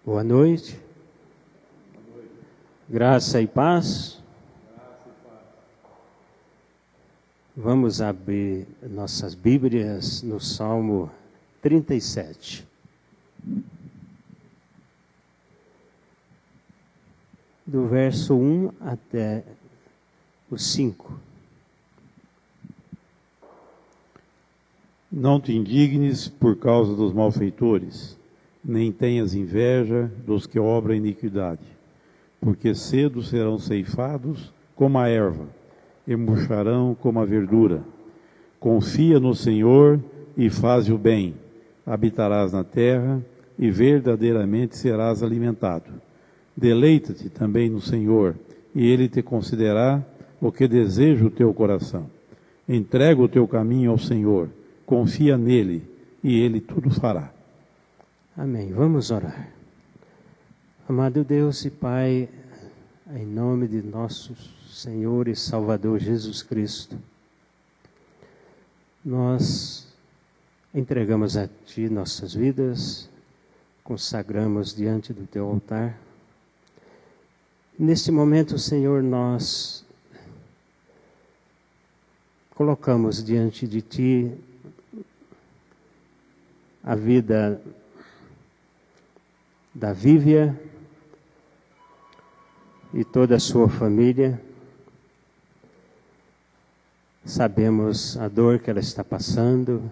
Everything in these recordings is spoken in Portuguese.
Boa noite. Graça e paz. Vamos abrir nossas Bíblias no Salmo 37. Do verso 1 até o 5. Não te indignes por causa dos malfeitores, nem tenhas inveja dos que obram iniquidade, porque cedo serão ceifados como a erva, e murcharão como a verdura. Confia no Senhor e faz o bem, habitarás na terra e verdadeiramente serás alimentado. Deleita-te também no Senhor, e Ele te concederá o que deseja o teu coração. Entrega o teu caminho ao Senhor, confia nele, e Ele tudo fará. Amém. Vamos orar. Amado Deus e Pai, em nome de nosso Senhor e Salvador Jesus Cristo, nós entregamos a Ti nossas vidas, consagramos diante do Teu altar. Neste momento, Senhor, nós colocamos diante de Ti a vida da Vívia e toda a sua família. Sabemos a dor que ela está passando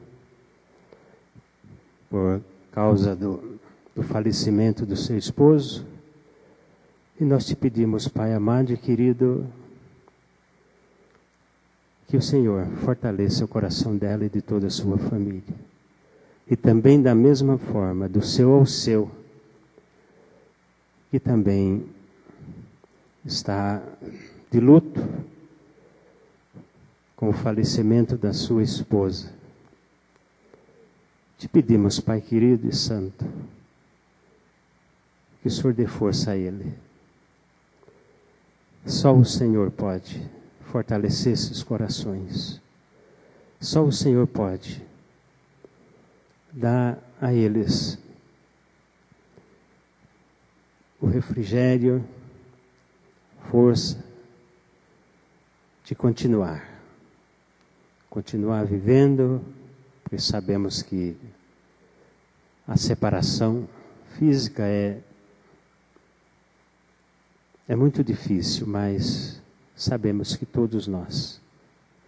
por causa do falecimento do seu esposo. E nós te pedimos, Pai amado e querido, que o Senhor fortaleça o coração dela e de toda a sua família. E também da mesma forma, do seu ao seu, que também está de luto com o falecimento da sua esposa. Te pedimos, Pai querido e santo, que o Senhor dê força a ele. Só o Senhor pode fortalecer esses corações. Só o Senhor pode dar a eles o refrigério, força de continuar vivendo, porque sabemos que a separação física é muito difícil, mas sabemos que todos nós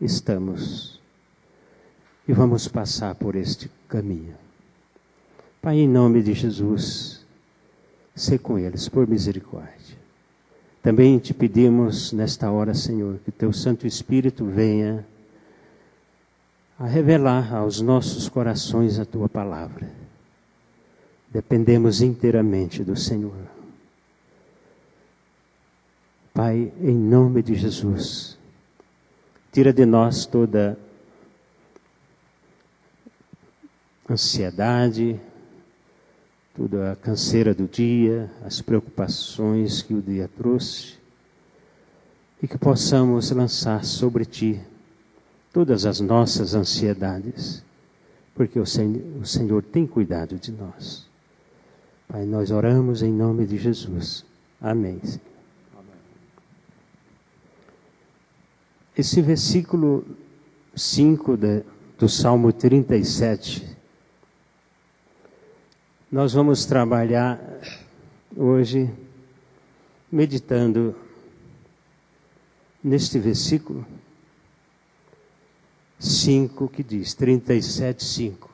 estamos e vamos passar por este caminho. Pai, em nome de Jesus, sê com eles, por misericórdia. Também te pedimos nesta hora, Senhor, que teu Santo Espírito venha a revelar aos nossos corações a tua palavra. Dependemos inteiramente do Senhor. Pai, em nome de Jesus, tira de nós toda ansiedade, toda a canseira do dia, as preocupações que o dia trouxe, e que possamos lançar sobre Ti todas as nossas ansiedades, porque o Senhor tem cuidado de nós. Pai, nós oramos em nome de Jesus. Amém. Amém. Esse versículo 5 do Salmo 37, nós vamos trabalhar hoje meditando neste versículo 5 que diz, 37, 5.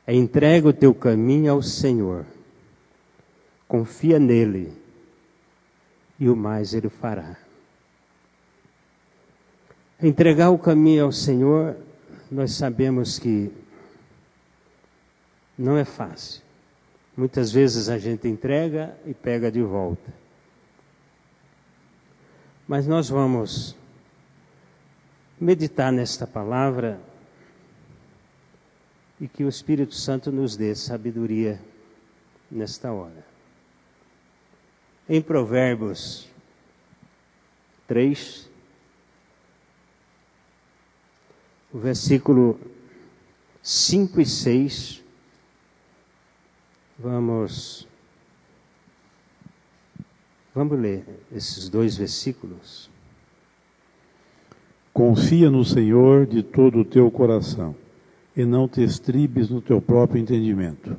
Entrega o teu caminho ao Senhor, confia nele e o mais ele fará. Entregar o caminho ao Senhor, nós sabemos que não é fácil. Muitas vezes a gente entrega e pega de volta. Mas nós vamos meditar nesta palavra e que o Espírito Santo nos dê sabedoria nesta hora. Em Provérbios 3, o versículo 5 e 6, Vamos ler esses 2 versículos. Confia no Senhor de todo o teu coração, e não te estribes no teu próprio entendimento.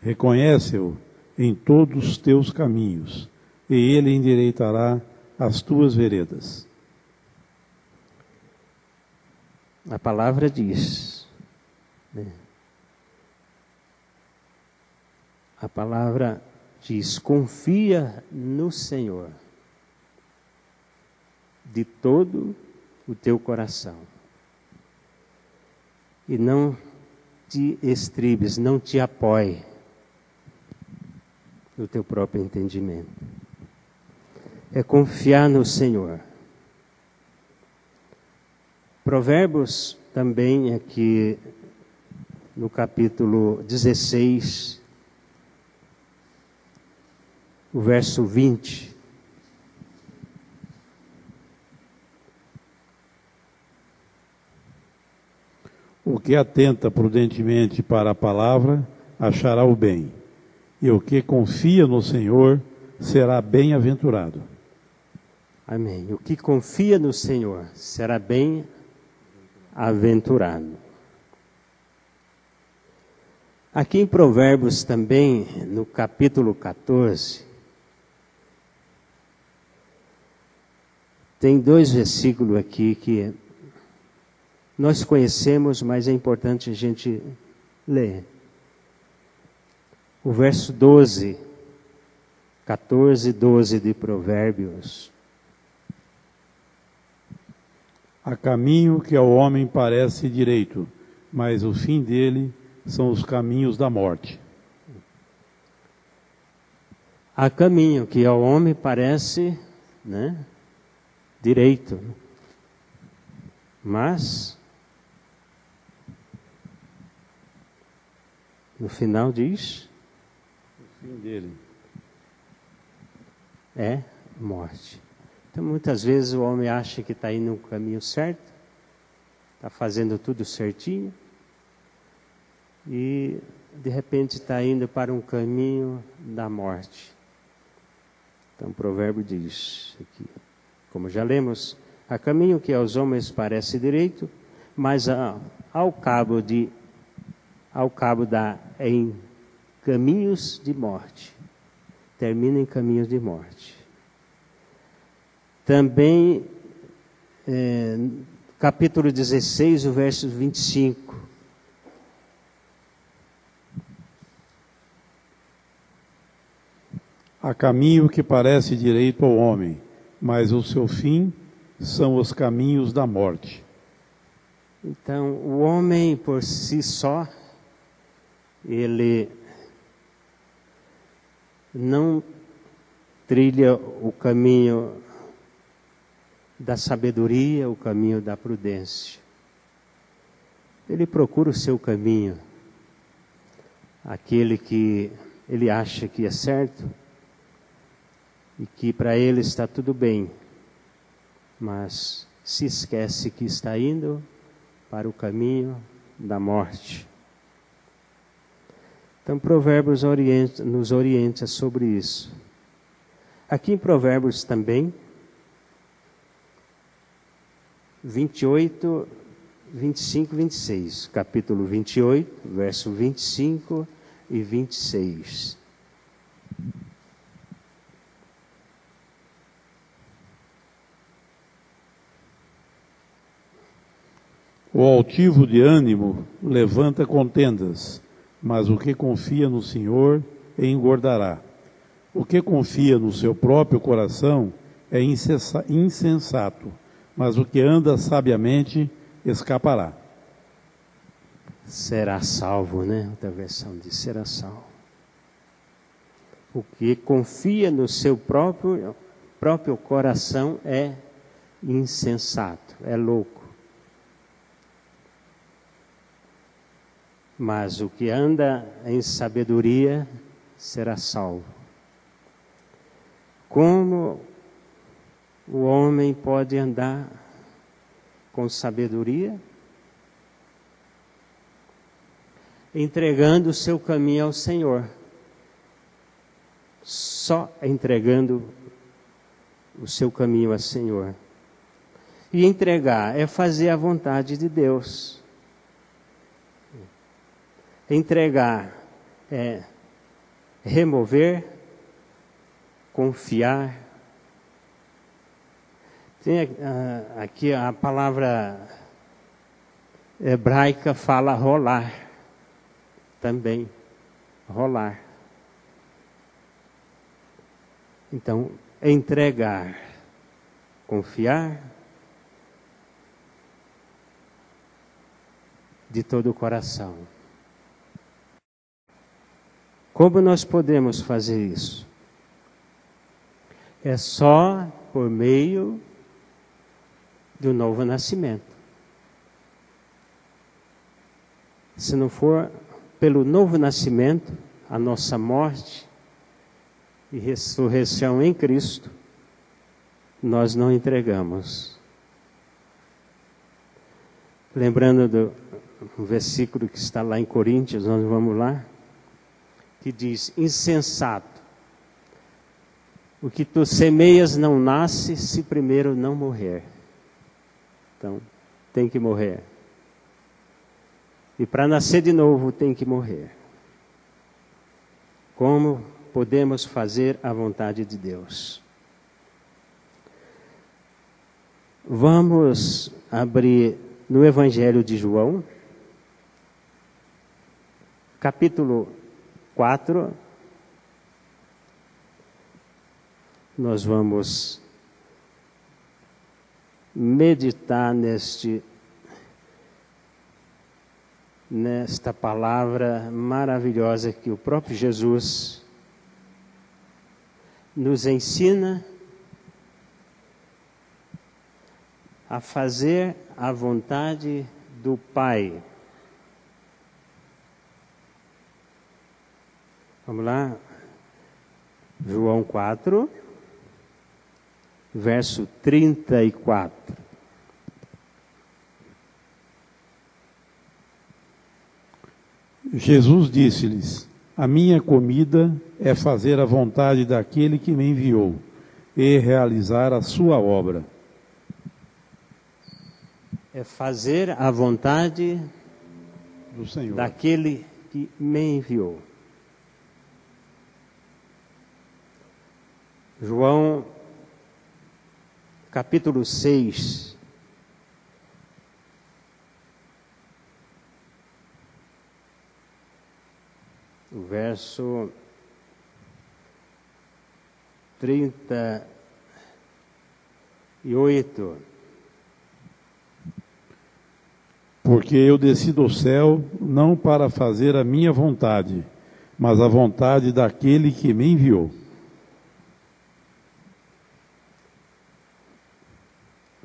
Reconhece-o em todos os teus caminhos, e ele endireitará as tuas veredas. A palavra diz, né? A palavra diz, confia no Senhor de todo o teu coração. E não te estribes, não te apoie no teu próprio entendimento. É confiar no Senhor. Provérbios também aqui no capítulo 16, o verso 20. O que atenta prudentemente para a palavra, achará o bem, e o que confia no Senhor será bem-aventurado. Amém. O que confia no Senhor será bem-aventurado. Aqui em Provérbios também, no capítulo 14, tem 2 versículos aqui que nós conhecemos, mas é importante a gente ler. O verso 12, 14, 12 de Provérbios. Há caminho que ao homem parece direito, mas o fim dele são os caminhos da morte. Há caminho que ao homem parece, né, direito, mas no final diz, O fim dele é morte. Então muitas vezes o homem acha que está indo no caminho certo, está fazendo tudo certinho, e de repente está indo para um caminho da morte. Então o provérbio diz aqui, como já lemos, há caminho que aos homens parece direito, mas ao cabo dá em caminhos de morte. Termina em caminhos de morte. Também, capítulo 16, o verso 25. Há caminho que parece direito ao homem, mas o seu fim são os caminhos da morte. Então, o homem por si só, ele não trilha o caminho da sabedoria, o caminho da prudência. Ele procura o seu caminho, aquele que ele acha que é certo e que para ele está tudo bem, mas se esquece que está indo para o caminho da morte. Então, Provérbios nos orienta sobre isso. Aqui em Provérbios também, 28, 25 e 26. Capítulo 28, verso 25 e 26. O altivo de ânimo levanta contendas, mas o que confia no Senhor engordará. O que confia no seu próprio coração é insensato, mas o que anda sabiamente escapará. Será salvo, né? Outra versão diz, será salvo. O que confia no seu próprio coração é insensato, é louco. Mas o que anda em sabedoria será salvo. Como o homem pode andar com sabedoria? Entregando o seu caminho ao Senhor. só entregando o seu caminho ao Senhor. E entregar é fazer a vontade de Deus. Entregar é remover, confiar. Tem aqui a palavra hebraica fala rolar também, rolar. Então, entregar, confiar de todo o coração. Como nós podemos fazer isso? É só por meio do novo nascimento. Se não for pelo novo nascimento, a nossa morte e ressurreição em Cristo, nós não entregamos. Lembrando do versículo que está lá em Coríntios, nós vamos lá, que diz: insensato, o que tu semeias não nasce se primeiro não morrer. Então, tem que morrer. E para nascer de novo tem que morrer. Como podemos fazer a vontade de Deus? Vamos abrir no Evangelho de João, capítulo 4. Nós vamos meditar nesta palavra maravilhosa que o próprio Jesus nos ensina a fazer a vontade do Pai. Vamos lá, João 4, verso 34. Jesus disse-lhes: a minha comida é fazer a vontade daquele que me enviou e realizar a sua obra. É fazer a vontade Do Senhor. Daquele que me enviou. João, capítulo 6. O verso 38. Porque eu desci do céu não para fazer a minha vontade, mas a vontade daquele que me enviou.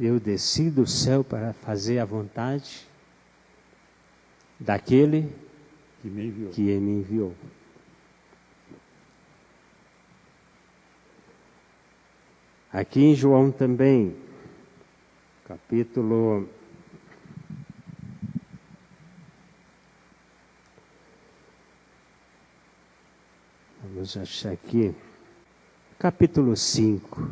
Eu desci do céu para fazer a vontade daquele Que me enviou. que me enviou. Aqui em João também, capítulo 5.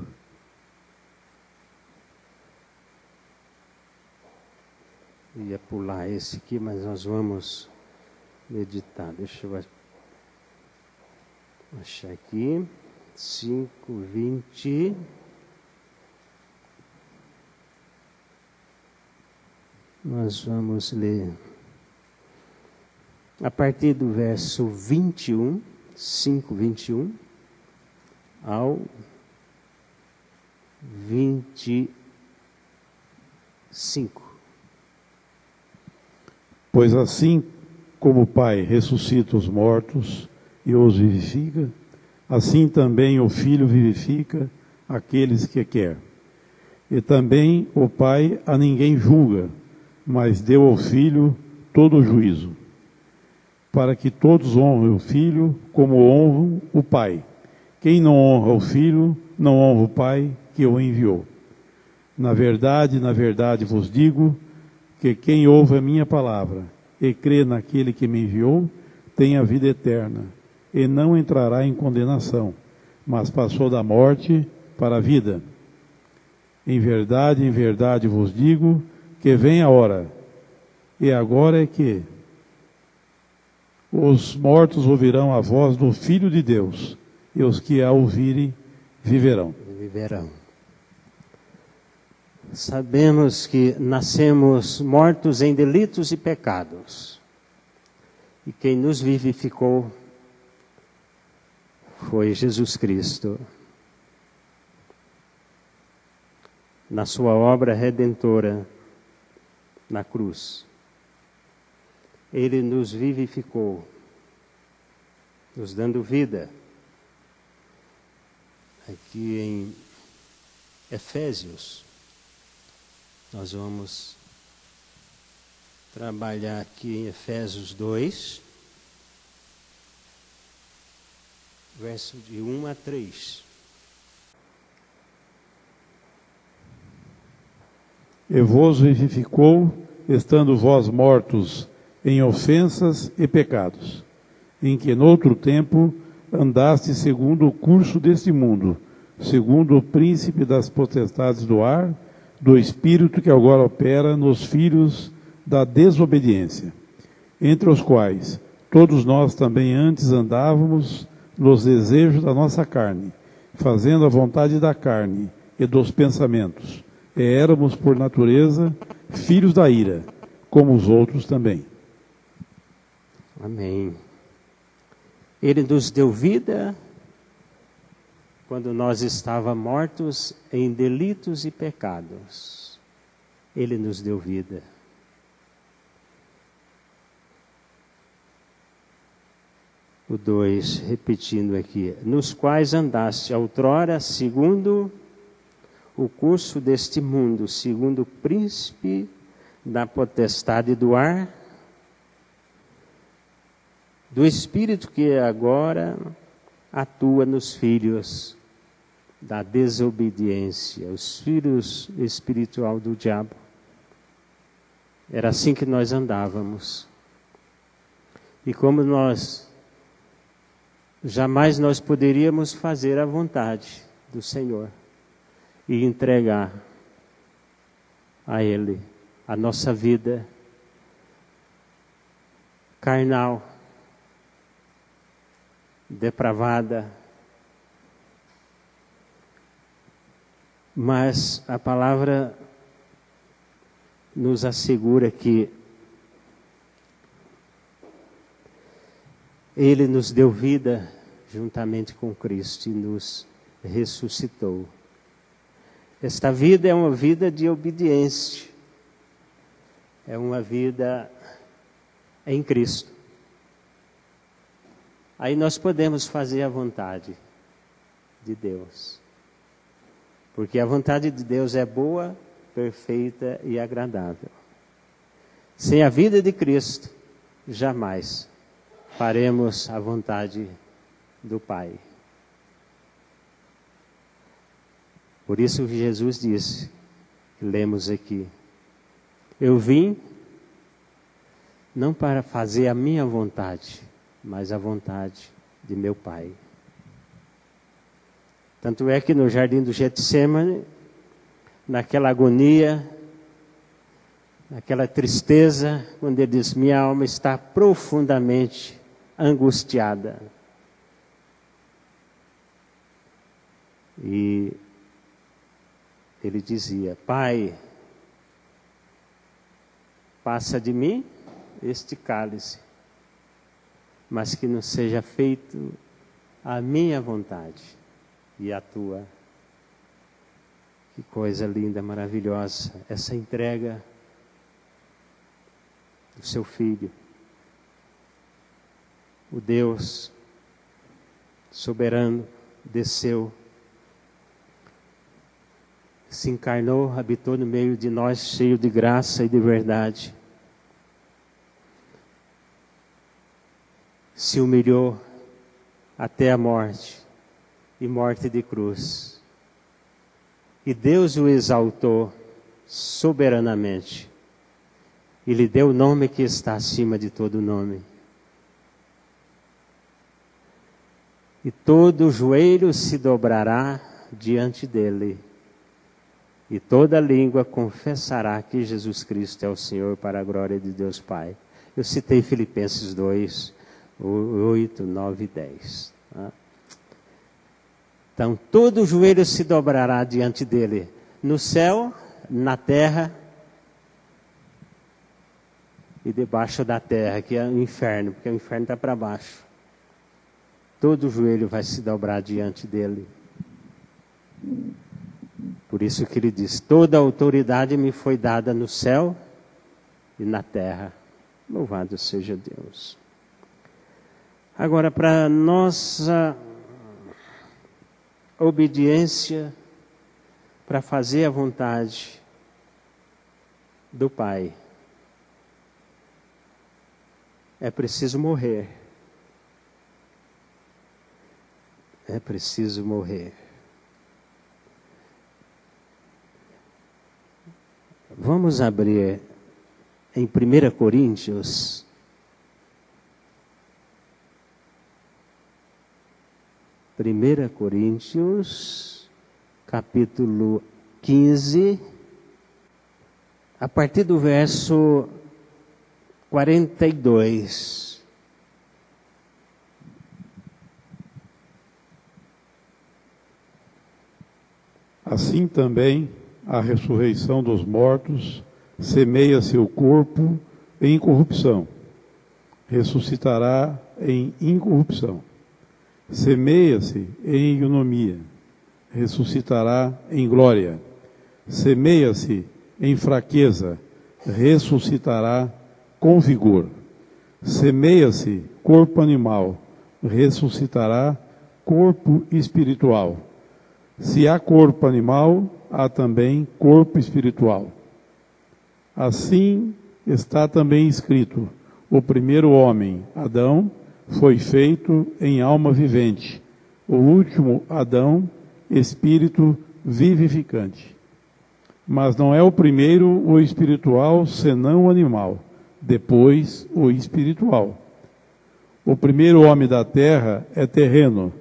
Ia pular esse aqui, mas nós vamos meditar. Deixa eu achar aqui. 5:20. Nós vamos ler a partir do verso 21, 5:21 ao 25. Pois assim como o Pai ressuscita os mortos e os vivifica, assim também o Filho vivifica aqueles que quer. E também o Pai a ninguém julga, mas deu ao Filho todo o juízo, para que todos honrem o Filho como honram o Pai. Quem não honra o Filho, não honra o Pai que o enviou. Na verdade vos digo que quem ouve a minha palavra e crê naquele que me enviou, tem a vida eterna, e não entrará em condenação, mas passou da morte para a vida. Em verdade vos digo que vem a hora, e agora é que os mortos ouvirão a voz do Filho de Deus, e os que a ouvirem viverão. Viverão. Sabemos que nascemos mortos em delitos e pecados, e quem nos vivificou foi Jesus Cristo. Na sua obra redentora na cruz, Ele nos vivificou, nos dando vida. Aqui em Efésios, nós vamos trabalhar aqui em Efésios 2, verso de 1 a 3. E vos vivificou, estando vós mortos em ofensas e pecados, em que noutro tempo andaste segundo o curso deste mundo, segundo o príncipe das potestades do ar, do espírito que agora opera nos filhos da desobediência, entre os quais todos nós também antes andávamos nos desejos da nossa carne, fazendo a vontade da carne e dos pensamentos. E éramos, por natureza, filhos da ira, como os outros também. Amém. Ele nos deu vida quando nós estávamos mortos em delitos e pecados. Ele nos deu vida. O 2, repetindo aqui. Nos quais andaste outrora, segundo o curso deste mundo, segundo o príncipe da potestade do ar, do espírito que agora atua nos filhos da desobediência, os filhos espiritual do diabo. Era assim que nós andávamos. E como jamais nós poderíamos fazer a vontade do Senhor e entregar a Ele a nossa vida carnal, depravada. Mas a palavra nos assegura que Ele nos deu vida juntamente com Cristo e nos ressuscitou. Esta vida é uma vida de obediência, é uma vida em Cristo. Aí nós podemos fazer a vontade de Deus, porque a vontade de Deus é boa, perfeita e agradável. Sem a vida de Cristo, jamais faremos a vontade do Pai. Por isso que Jesus disse, lemos aqui, eu vim não para fazer a minha vontade, mas a vontade de meu Pai. Tanto é que no jardim do Getsemane, naquela agonia, naquela tristeza, quando ele diz, minha alma está profundamente angustiada. E ele dizia, Pai, passa de mim este cálice, mas que não seja feito a minha vontade e a tua. Que coisa linda, maravilhosa, essa entrega do seu Filho. O Deus soberano desceu, se encarnou, habitou no meio de nós, cheio de graça e de verdade. Se humilhou até a morte, e morte de cruz. E Deus o exaltou soberanamente, e lhe deu o nome que está acima de todo nome. e todo joelho se dobrará diante dele, e toda língua confessará que Jesus Cristo é o Senhor, para a glória de Deus Pai. Eu citei Filipenses 2, 8, 9 e 10. Tá? Então, todo joelho se dobrará diante dele, no céu, na terra e debaixo da terra, que é o inferno, porque o inferno está para baixo. Todo joelho vai se dobrar diante dele. Por isso que ele diz: toda a autoridade me foi dada no céu e na terra. Louvado seja Deus. Agora, para nossa obediência, para fazer a vontade do Pai, é preciso morrer. É preciso morrer. Vamos abrir em 1 Coríntios, capítulo 15, a partir do verso 42. Assim também a ressurreição dos mortos semeia-se o corpo em corrupção, ressuscitará em incorrupção. Semeia-se em ignomia, ressuscitará em glória. Semeia-se em fraqueza, ressuscitará com vigor. Semeia-se corpo animal, ressuscitará corpo espiritual. Se há corpo animal, há também corpo espiritual. Assim está também escrito: o primeiro homem, Adão, foi feito em alma vivente. O último, Adão, espírito vivificante. Mas não é o primeiro o espiritual, senão o animal, depois o espiritual. O primeiro homem da terra é terreno,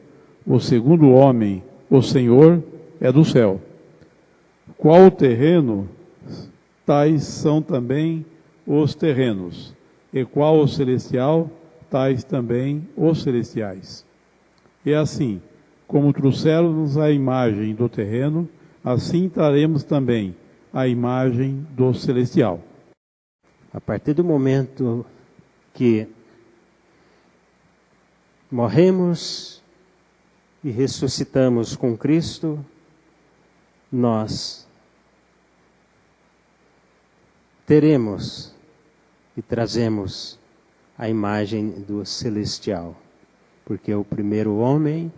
o segundo homem, o Senhor, é do céu. Qual o terreno, tais são também os terrenos, e qual o celestial, tais também os celestiais. E assim, como trouxeram-nos a imagem do terreno, assim traremos também a imagem do celestial. A partir do momento que morremos e ressuscitamos com Cristo, nós teremos e trazemos a imagem do celestial, porque o primeiro homem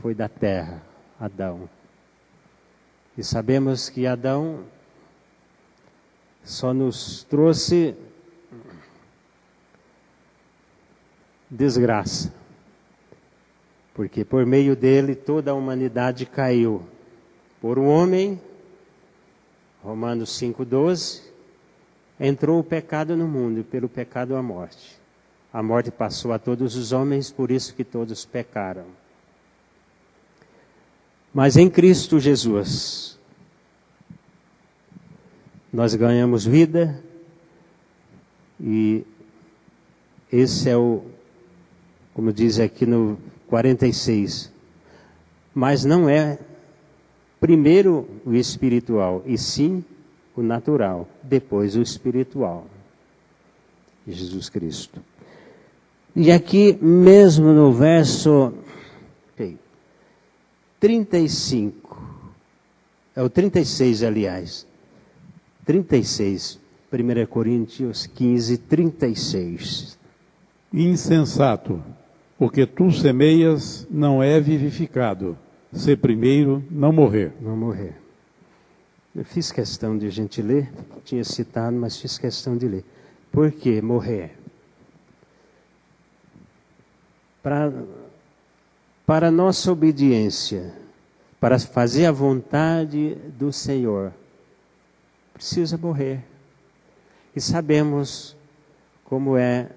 foi da terra, Adão. E sabemos que Adão só nos trouxe desgraça, porque por meio dele toda a humanidade caiu. Por um homem, Romanos 5,12, entrou o pecado no mundo, e pelo pecado a morte. A morte passou a todos os homens, por isso que todos pecaram. Mas em Cristo Jesus, nós ganhamos vida, e esse é o, como diz aqui no 46, mas não é primeiro o espiritual, e sim o natural, depois o espiritual, Jesus Cristo. E aqui mesmo no verso 35, é o 36 aliás, 36, 1 Coríntios 15, 36. Insensato, o que tu semeias não é vivificado, se primeiro não morrer. Não morrer. Eu fiz questão de a gente ler, tinha citado, mas fiz questão de ler. Por que morrer? Para nossa obediência, para fazer a vontade do Senhor, precisa morrer. E sabemos como é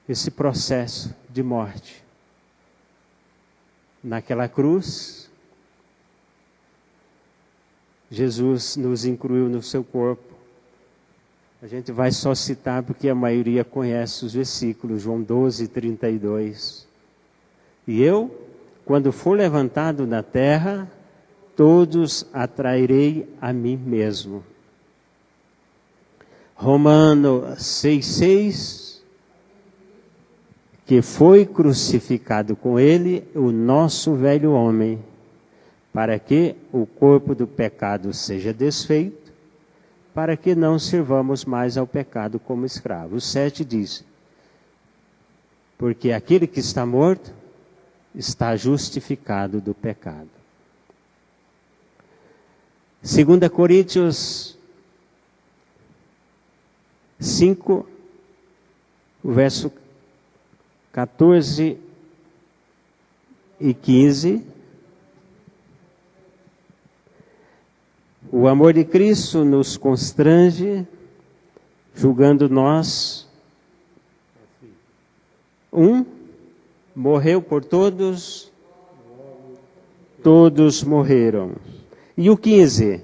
esse processo de morte. naquela cruz, Jesus nos incluiu no seu corpo. A gente vai só citar porque a maioria conhece os versículos, João 12, 32. E eu, quando for levantado na terra, todos atrairei a mim mesmo. Romanos 6,6, que foi crucificado com ele o nosso velho homem, para que o corpo do pecado seja desfeito, para que não sirvamos mais ao pecado como escravos. 7 diz, porque aquele que está morto está justificado do pecado. 2 Coríntios 5, o verso 14 e 15. O amor de Cristo nos constrange, julgando nós. Morreu por todos, todos morreram. E o 15?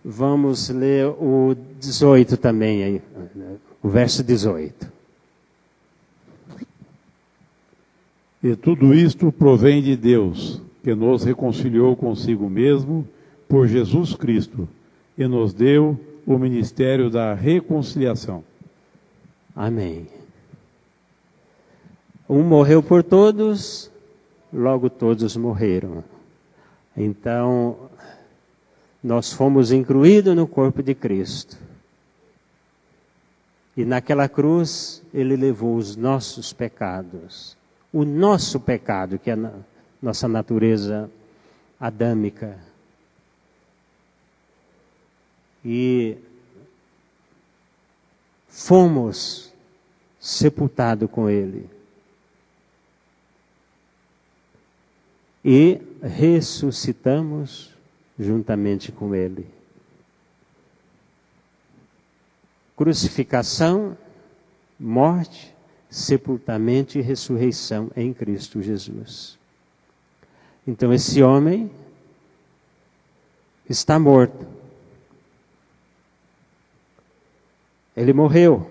Vamos ler o 18 também, aí, o verso 18. E tudo isto provém de Deus, que nos reconciliou consigo mesmo por Jesus Cristo, e nos deu o ministério da reconciliação. Amém. Um morreu por todos, logo todos morreram. Então, nós fomos incluídos no corpo de Cristo. E naquela cruz, Ele levou os nossos pecados. O nosso pecado, que é a nossa natureza adâmica. E fomos sepultados com Ele. E ressuscitamos juntamente com Ele. Crucificação, morte, sepultamento e ressurreição em Cristo Jesus. Então esse homem está morto. Ele morreu.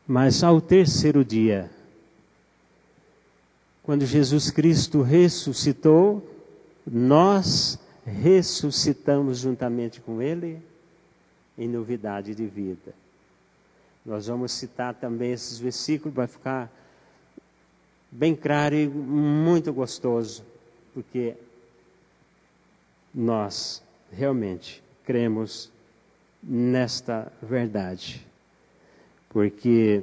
Mas ao terceiro dia, quando Jesus Cristo ressuscitou, nós ressuscitamos juntamente com Ele em novidade de vida. Nós vamos citar também esses versículos, vai ficar bem claro e muito gostoso, porque nós realmente cremos nesta verdade. Porque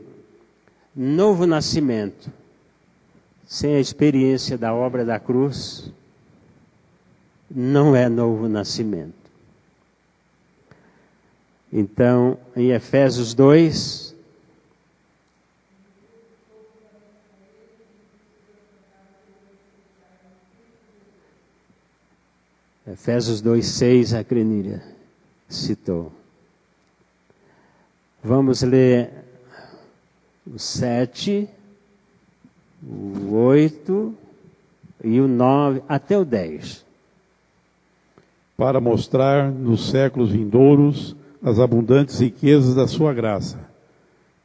novo nascimento, sem a experiência da obra da cruz, não é novo nascimento. Então, em Efésios 2, Efésios 2:6, a Crenilha citou. Vamos ler o 7, o 8 e o 9, até o 10. Para mostrar nos séculos vindouros as abundantes riquezas da sua graça,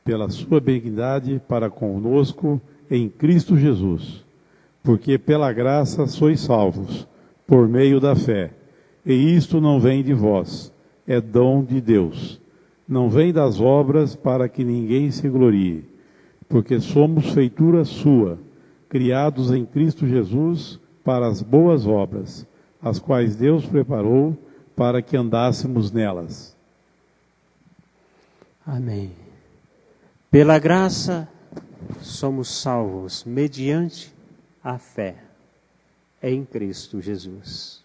pela sua benignidade para conosco em Cristo Jesus. Porque pela graça sois salvos, por meio da fé. E isto não vem de vós, é dom de Deus. Não vem das obras para que ninguém se glorie. Porque somos feitura sua, criados em Cristo Jesus para as boas obras, as quais Deus preparou para que andássemos nelas. Amém. Pela graça somos salvos mediante a fé em Cristo Jesus.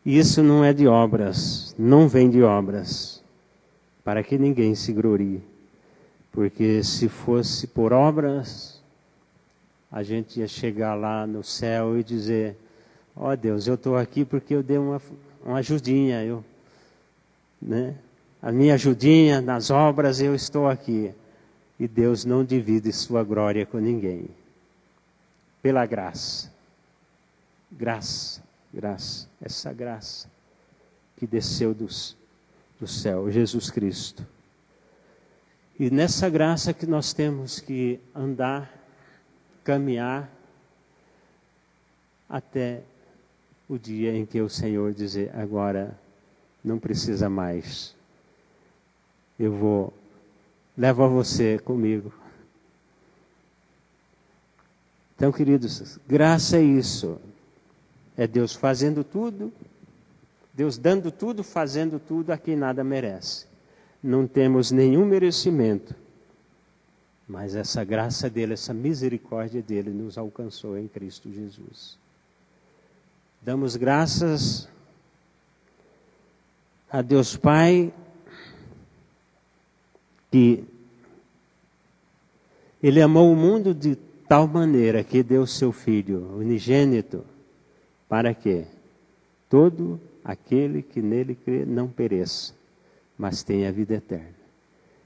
Isso não é de obras, não vem de obras, para que ninguém se glorie. Porque se fosse por obras, a gente ia chegar lá no céu e dizer: Ó Deus, eu estou aqui porque eu dei uma ajudinha, né? A minha ajudinha nas obras, eu estou aqui. E Deus não divide sua glória com ninguém. Pela graça. Graça, graça. Essa graça que desceu do céu, Jesus Cristo. E nessa graça que nós temos que andar, caminhar, até o dia em que o Senhor dizer, agora não precisa mais. Eu levo você comigo. Então, queridos, graça é isso. É Deus fazendo tudo, Deus dando tudo, fazendo tudo a quem nada merece. Não temos nenhum merecimento, mas essa graça dele, essa misericórdia dele nos alcançou em Cristo Jesus. Damos graças a Deus Pai, que Ele amou o mundo de tal maneira que deu seu Filho unigênito, para que todo aquele que nele crê não pereça, mas tenha vida eterna.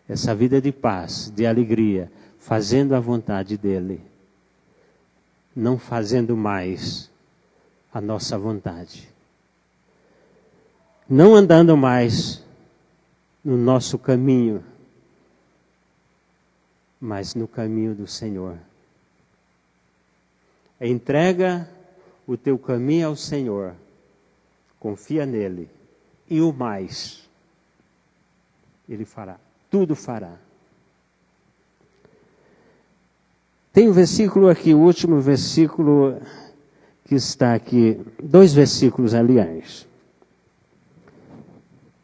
Essa vida de paz, de alegria, fazendo a vontade dele, não fazendo mais a nossa vontade. Não andando mais no nosso caminho, mas no caminho do Senhor. Entrega o teu caminho ao Senhor, confia nele, e o mais Ele fará, tudo fará. Tem um versículo aqui, o último versículo que está aqui, 2 versículos, aliás.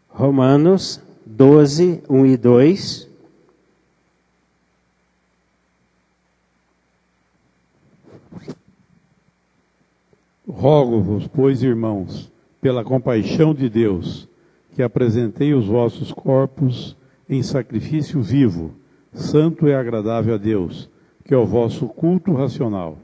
Romanos 12, 1 e 2. Rogo-vos, pois, irmãos, pela compaixão de Deus, que apresentei os vossos corpos em sacrifício vivo, santo e agradável a Deus, que é o vosso culto racional.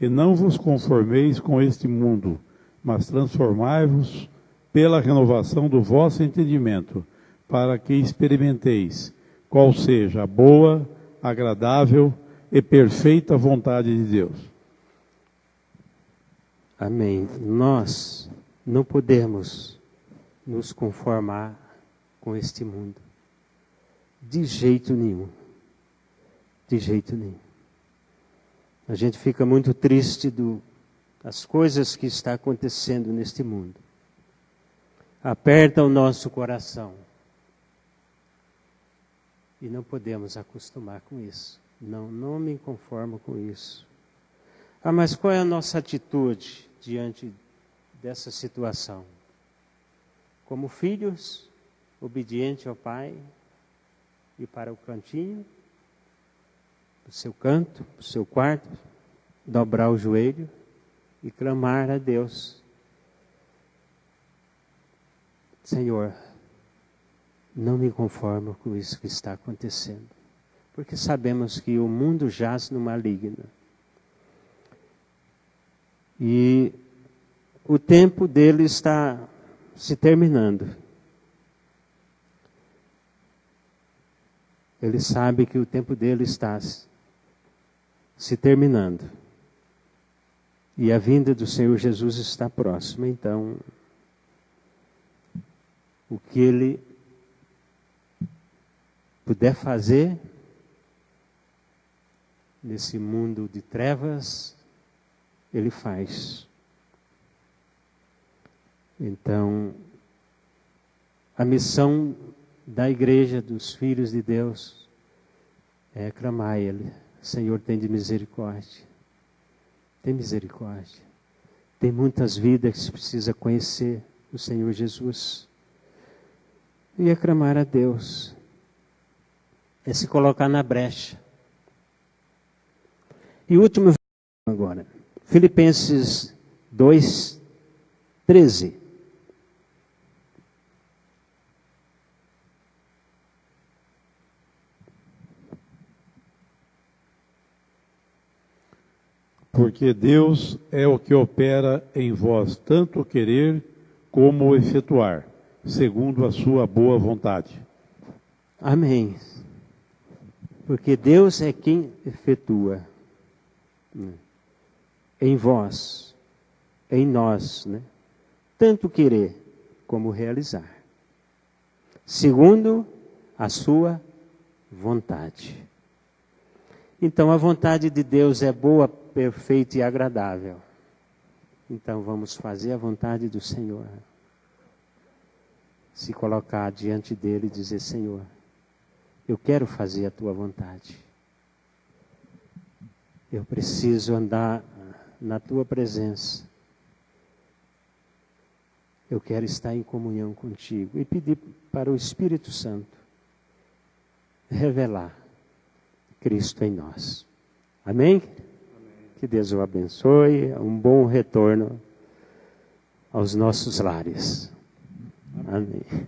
E não vos conformeis com este mundo, mas transformai-vos pela renovação do vosso entendimento, para que experimenteis qual seja a boa, agradável e perfeita vontade de Deus. Amém. Nós não podemos nos conformar com este mundo. De jeito nenhum. De jeito nenhum. A gente fica muito triste das coisas que estão acontecendo neste mundo. Aperta o nosso coração. E não podemos acostumar com isso. Não me conformo com isso. Mas qual é a nossa atitude diante dessa situação? Como filhos, obedientes ao Pai, ir para o cantinho, o seu canto, o seu quarto, dobrar o joelho e clamar a Deus. Senhor, não me conformo com isso que está acontecendo, porque sabemos que o mundo jaz no maligno. E o tempo dele está se terminando. Ele sabe que o tempo dele está se terminando. E a vinda do Senhor Jesus está próxima. Então, o que ele puder fazer nesse mundo de trevas, ele faz. Então, a missão da igreja, dos filhos de Deus, é clamar a Ele: Senhor, tem de misericórdia. Tem misericórdia. Tem muitas vidas que precisa conhecer o Senhor Jesus. E é clamar a Deus. É se colocar na brecha. E o último agora. Filipenses 2, 13. Porque Deus é o que opera em vós tanto o querer como o efetuar, segundo a sua boa vontade. Amém. Porque Deus é quem efetua em vós, em nós, né? Tanto querer como realizar, segundo a sua vontade. Então a vontade de Deus é boa, perfeita e agradável. Então vamos fazer a vontade do Senhor. Se colocar diante dele e dizer: Senhor, eu quero fazer a tua vontade. Eu preciso andar na tua presença. Eu quero estar em comunhão contigo. E pedir para o Espírito Santo revelar Cristo em nós. Amém? Que Deus o abençoe. Um bom retorno aos nossos lares. Amém.